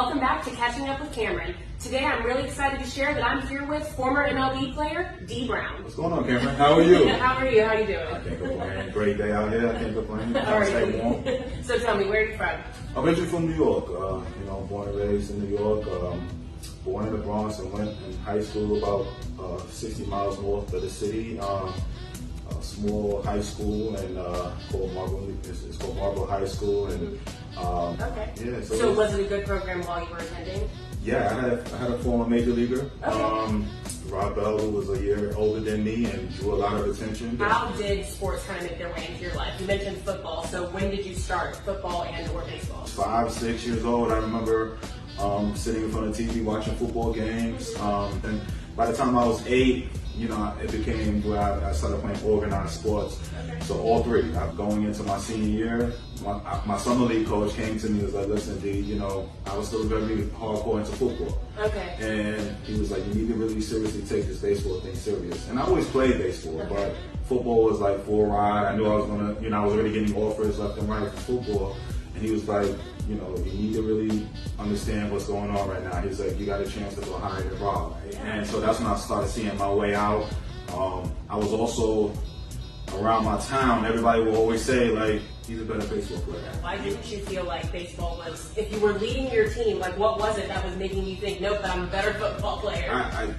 welcome back to Catching Up with Cameron. Today I'm really excited to share that I'm here with former MLB player Dee Brown. What's going on, Cameron? How are you? How are you? How are you doing? I can't complain. Great day out here. I can't complain. All right. Stay warm. So tell me, where are you from? I'm originally from New York. Born and raised in New York. Born in the Bronx and went in high school about 60 miles north of the city. A small high school and called Marble. It's called Marble High School. And Okay. yeah. So was it a good program while you were attending? Yeah, I had a former major leaguer. Okay. Rob Bell, who was a year older than me and drew a lot of attention. How did sports kind of make their way into your life? You mentioned football, so when did you start football and or baseball? 5, 6 years old. I remember sitting in front of TV watching football games. And by the time I was 8, it became where I started playing organized sports. Okay. So all three. Going into my senior year, my summer league coach came to me and was like, "Listen, Dee, I was still very hardcore into football." Okay. And he was like, "You need to really seriously take this baseball thing serious." And I always played baseball, but football was like full ride. I knew I was gonna, I was already getting offers left and right for football. And he was like, you need to really understand what's going on right now. He's like, you got a chance to go higher than Rob. And so that's when I started seeing my way out. I was also around my town. Everybody will always say, like, he's a better baseball player. Why didn't you feel like baseball was, if you were leading your team, like what was it that was making you think, nope, I'm a better football player?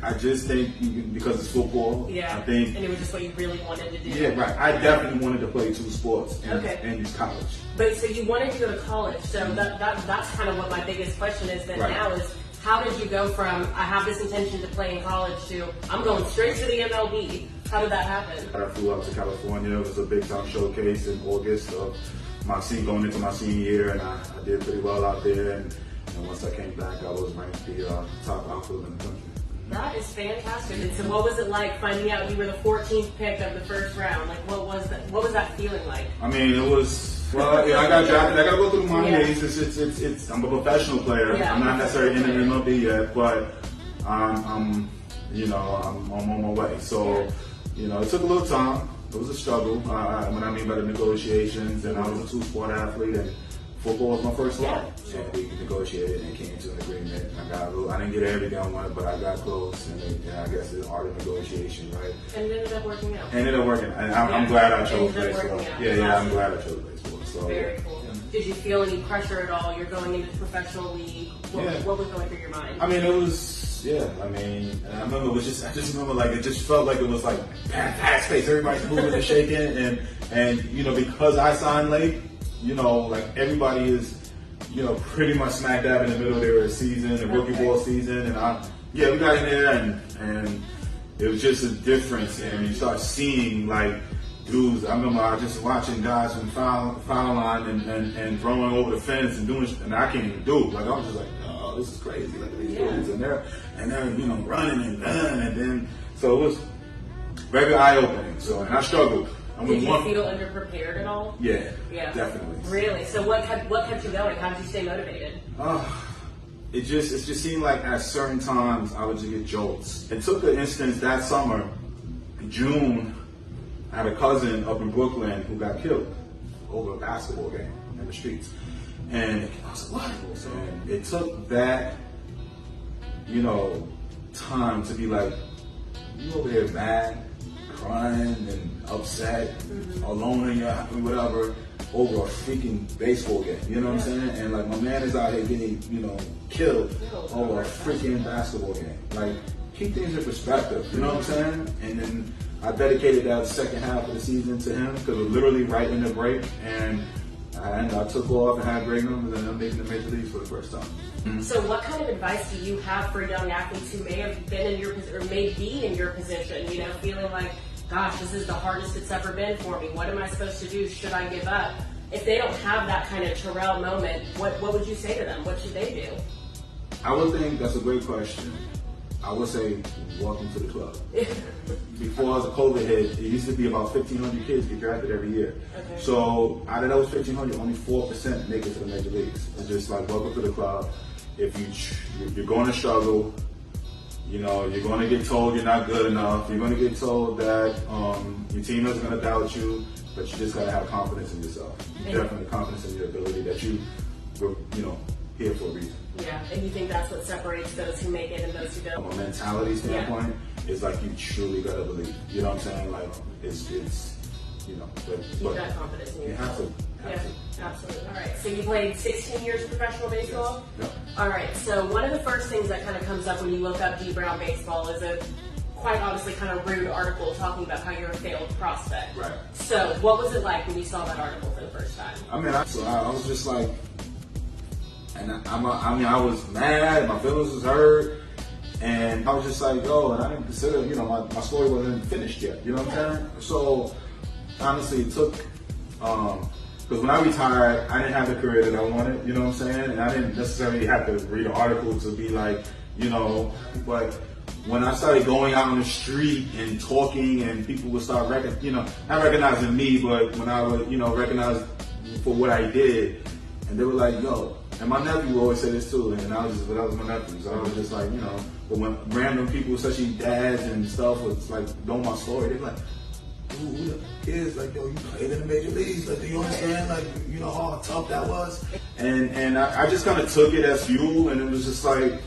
I just think because it's football. Yeah. I think. And it was just what you really wanted to do. Yeah, right. I definitely wanted to play 2 sports in college. But so you wanted to go to college. So that's kind of what my biggest question is then Right. now is, how did you go from, I have this intention to play in college to, I'm going straight to the MLB? How did that happen? I flew out to California. It was a big time showcase in August of going into my senior year, and I did pretty well out there. And once I came back, I was ranked the top outfielder in the country. That is fantastic. And so what was it like finding out you were the 14th pick of the first round? Like what was that feeling like? I mean, it was, I got drafted. I got to go through my days. It's I'm a professional player. Yeah, I'm not necessarily in the MLB yet, but I'm on my way. So, it took a little time. It was a struggle. What I mean by the negotiations, and I was a 2-sport athlete, and football was my first love. So we negotiated and came to an agreement. I didn't get everything I wanted, but I got close, and I guess it's art of negotiation, right? And it ended up working out. Ended up working. And I'm glad I chose baseball. Yeah, I'm glad I chose baseball. So, very cool. Yeah. Did you feel any pressure at all? You're going into the professional league. What was going through your mind? I mean, it was. Yeah, I mean, I remember I just remember like it just felt like it was like fast pace. Everybody's moving and shaking, and because I signed late, like everybody is, pretty much smack dab in the middle of their season, the rookie ball season, and we got in there and it was just a difference, and you start seeing like dudes. I remember I was just watching guys from foul line and throwing over the fence and doing, and I can't even do. Like I was just like, oh, this is crazy. Like these dudes, and they're running and then so it was very eye opening. So and I struggled. Did you feel underprepared at all? Yeah, definitely. Really? So what kept you going? How did you stay motivated? It just seemed like at certain times I would just get jolts. It took an instance that summer, June. I had a cousin up in Brooklyn who got killed over a basketball game in the streets. And I was like, what? And it took that, time to be like, you over there mad, crying and upset, alone in your whatever, over a freaking baseball game. You know what I'm saying? And like my man is out here getting, killed over a freaking basketball game. Like, keep things in perspective. You know what I'm saying? And then I dedicated that second half of the season to him because it was literally right in the break, and I took off and had great numbers, and I'm making the major leagues for the first time. So what kind of advice do you have for young athletes who may have been in your or may be in your position, feeling like, gosh, this is the hardest it's ever been for me. What am I supposed to do? Should I give up? If they don't have that kind of Terrell moment, what would you say to them? What should they do? I would think that's a great question. I would say, welcome to the club. Before the COVID hit, it used to be about 1,500 kids get drafted every year. Okay. So out of those 1,500, only 4% make it to the major leagues. It's just like, welcome to the club. If you're going to struggle, you're going to get told you're not good enough. You're going to get told that your team is going to doubt you, but you just got to have confidence in yourself. Definitely confidence in your ability that here for a reason. Yeah, and you think that's what separates those who make it and those who don't? From a mentality standpoint, it's like you truly gotta believe. You know what I'm saying? Like it's you know. You've got confidence in yourself. You have to. Absolutely. All right. So you played 16 years of professional baseball. Yes. Yep. All right. So one of the first things that kind of comes up when you look up Dee Brown baseball is a quite honestly kind of rude article talking about how you're a failed prospect. Right. So what was it like when you saw that article for the first time? I mean, I was just like, and I was mad. My feelings was hurt. And I was just like, yo, and I didn't consider, you know, my story wasn't finished yet. You know what I'm saying? So, honestly, it took, because when I retired, I didn't have the career that I wanted, you know what I'm saying? And I didn't necessarily have to read an article to be like, you know, but when I started going out on the street and talking and people would start not recognizing me, but when I would, you know, recognize for what I did, and they were like, yo, and my nephew would always say this too, and that was my nephew, so I was just like, you know, but when random people, especially dads and stuff, was like, know my story, they're like, dude, who the kids, like, yo, you played in the major leagues, like, do you understand, like, you know, how tough that was? And I just kind of took it as fuel, and it was just like,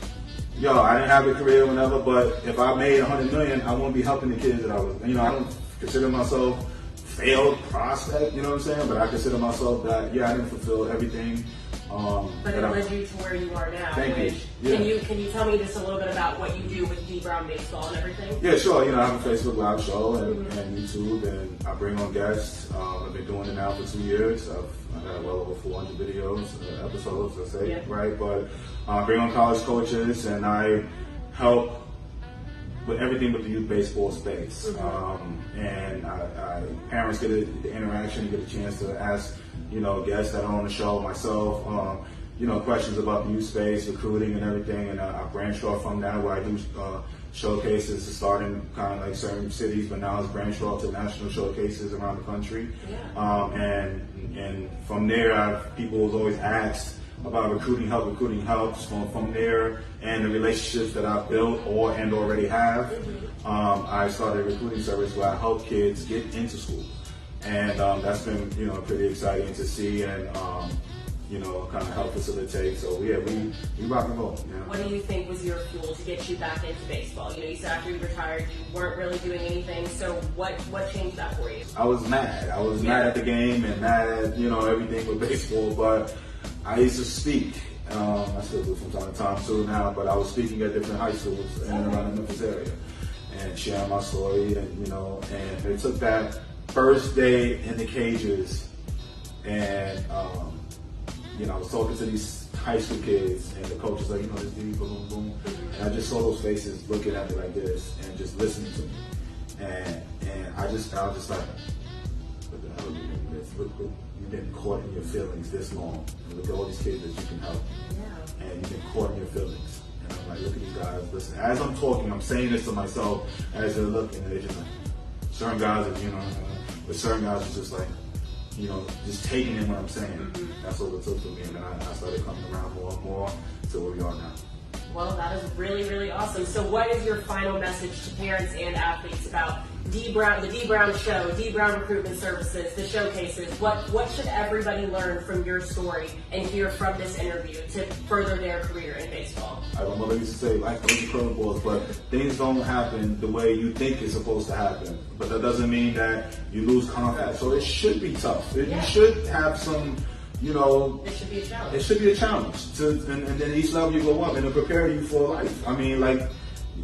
yo, I didn't have a career whenever, but if I made $100 million, I won't be helping the kids that I was, you know, I don't consider myself failed prospect, you know what I'm saying? But I consider myself that, yeah, I didn't fulfill everything. But it led you to where you are now. Thank you. Yeah. Can you tell me just a little bit about what you do with Dee Brown baseball and everything? Yeah, sure. You know, I have a Facebook Live show and YouTube, and I bring on guests. I've been doing it now for 2 years. I've had well over 400 videos, episodes, let's say, right? But I bring on college coaches, and I help with everything with the youth baseball space. And parents get the interaction, get a chance to ask, you know, guests that are on the show, myself, you know, questions about the youth space, recruiting and everything. And I branch off from that, where I do showcases to start in kind of like certain cities, but now it's branched off to national showcases around the country. And from there, people have always asked about recruiting helps from there, and the relationships that I've built and already have. I started a recruiting service where I help kids get into school, and that's been, you know, pretty exciting to see, and you know, kind of help facilitate. So yeah, we rock and roll. You know? What do you think was your fuel to get you back into baseball? You know, you said after you retired, you weren't really doing anything. So what changed that for you? I was mad. I was mad at the game and mad at, you know, everything with baseball, but I used to speak. I still do from time to time too now, but I was speaking at different high schools in and around the Memphis area and sharing my story, and you know, and they took that first day in the cages, and you know, I was talking to these high school kids, and the coach was like, you know, this dude, boom, boom, boom, and I just saw those faces looking at me like this and just listening to me, and I was just like, what the hell are you doing this? You've been caught in your feelings this long. And look at all these kids that you can help. Yeah. And you've been caught in your feelings. And I'm like, look at these guys, listen. As I'm talking, I'm saying this to myself as they're looking, and they're just like, certain guys are, you know, but certain guys are just like, you know, just taking in what I'm saying. That's what it took for me. And then I started coming around more and more to where we are now. Well, that is really, really awesome. So what is your final message to parents and athletes about Dee Brown, the Dee Brown show, Dee Brown recruitment services, the showcases? What should everybody learn from your story and hear from this interview to further their career in baseball? My mother used to say, life goes to curveballs, but things don't happen the way you think it's supposed to happen. But that doesn't mean that you lose confidence. So it should be tough. You should have some, you know, it should be a challenge. It should be a challenge. And then each level you go up, and it'll prepare you for life. I mean, like,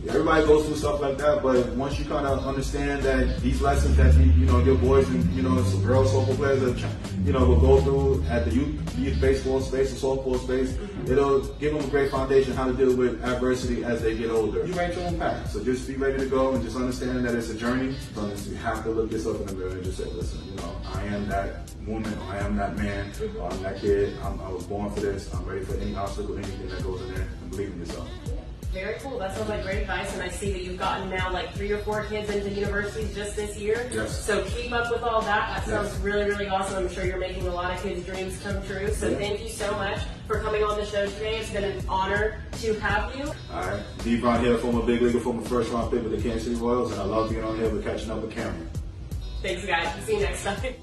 everybody goes through stuff like that, but once you kind of understand that these lessons that you know, your boys and, you know, some girls softball players that, you know, will go through at the youth baseball space and softball space, it'll give them a great foundation how to deal with adversity as they get older. You write your own path, so just be ready to go and just understand that it's a journey. So you have to look yourself in the mirror and just say, listen, you know, I am that woman, or I am that man, or I'm that kid, I was born for this, I'm ready for any obstacle, anything that goes in there, and believe in yourself. Very cool. That sounds like great advice, and I see that you've gotten now like 3 or 4 kids into universities just this year. Yes. So keep up with all that. That sounds really, really awesome. I'm sure you're making a lot of kids' dreams come true. So thank you so much for coming on the show today. It's been an honor to have you. All right. Dee Brown here, former big leaguer, former first-round pick with the Kansas City Royals, and I love being on here with catching up with Cameron. Thanks, guys. See you next time.